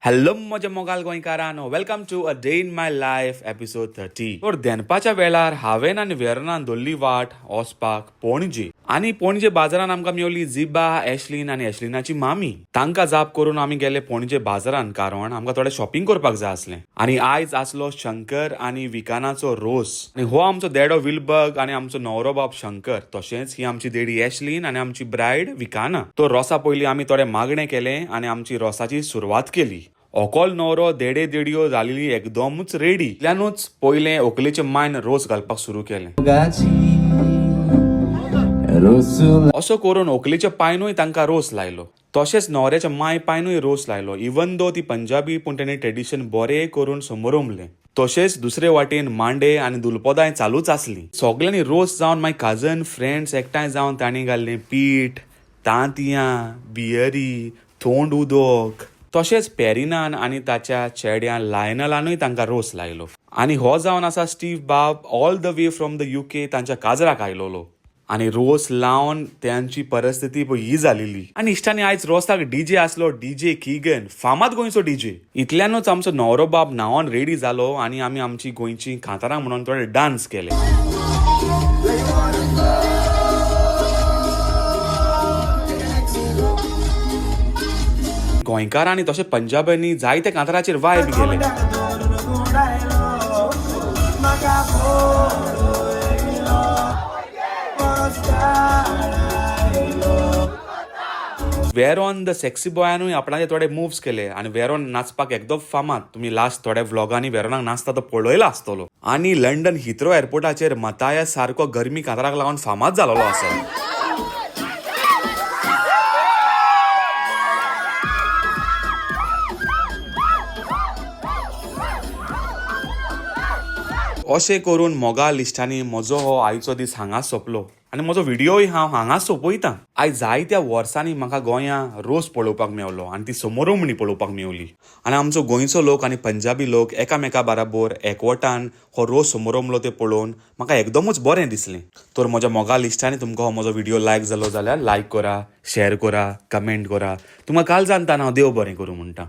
Hello म्हज्या मोगाल गोंयकारांनो, welcome to a day in my life episode 30. तर देनपाच्या वेळार हांवें आनी वेरनान दोल्ली वाट वचपाक पणजे. आनी पणजे बाजारान आमकां मेवली जिबा, ॲश्लीन आनी ॲश्लिनाची मामी. तांकां जाप करून आमी गेले पणजे बाजारान, कारण आमकां थोडें शॉपिंग करपाक जाय आसलें. आनी आयज आसलो शंकर आनी विकानाचो रोस. आनी हो आमचो देडो विलबर्ग आनी आमचो न्हवरो बाब शंकर, तशेंच ही आमची देडी ॲश्लीन आनी आमची ब्रायड विकाना. तो रोसा पयलीं आमी थोडे मागणें केलें आनी आमची रोसाची सुरवात केली. ओकोल न्हवरो देडे देडयो जालेली एकदमूच रेडी. इतल्यानूच पयलें व्हंकलेचे मायन रोस घालपाक सुरू केलें. असो करून व्हंकलेच्या पायनूय तांकां रोस लायलो. तशेंच न्हवऱ्याच्या माय पायनूय रोस लायलो. इवन दो ती पंजाबी, पूण तेणी ट्रेडिशन बरें करून समोरमलें. तशेंच दुसरे वाटेन मांडे आनी दुलपदाय चालूच आसली. सगळ्यांनी रोस जावन मागीर काजन फ्रेंड्स एकठांय जावन तांणी घाल्लें पीठ, तांतयां, बियरी, थोंड उदक. तशेंच पेरिनान आनी ताच्या चेड्यान लायनलानूय तांकां रोस लायलो. आनी हो जावन आसा स्टीव बाब, all the way from the UK, तांच्या काजराक आयलोलो. आनी रोस लावन त्यांची परिस्थिती ही जालेली. आनी इश्टांनी आयज रोसाक DJ आसलो, DJ किगन, फामाद गोंयचो DJ. इतल्यानूच आमचो न्हवरो बाब न्हावून रेडी जालो आनी आमी आमची गोंयची कांतारां म्हणून थोडे डान्स केले. गोंयकारांनी तशें पंजाबांनी जायते कांताराचेर वायब गेले. वेरोन द सेक्सी बॉयानूय आपणाचे थोडे मुव्स केले आनी वेरोन नाचपाक एकदम फामाद. तुम्ही लास्ट थोड्या व्लॉगांनी वेरोनाक नाचता तो पळयलो आसतलो. आनी लंडन हिथ्रो एअरपोर्टाचेर मतायस सारको गरमी कांताराक लागून फामाद जालोलो आसा. अशें करून मोगा लिस्टांनी म्हजो हो आयचो दीस हांगाच सोंपलो. आनी म्हजो व्हिडियोय हांव हांगाच सोंपयतां. आयज जायत्या वर्सांनी म्हाका गोंयां रोस पळोवपाक मेवलो आनी ती समोरमणी पळोवपाक मेवली. आनी आमचो गोंयचो लोक आनी पंजाबी लोक एकामेका बराबर एकवटान हो रोस समोरमलो ते पळोवन म्हाका एकदमूच बरें दिसलें. तर म्हज्या मोगा लिस्टांनी तुमकां हो म्हजो व्हिडियो लायक जालो जाल्यार लायक करा, शेअर करा, कमेंट करा. तुमकां काल जाणता हांव देव बरें करूं म्हणटा.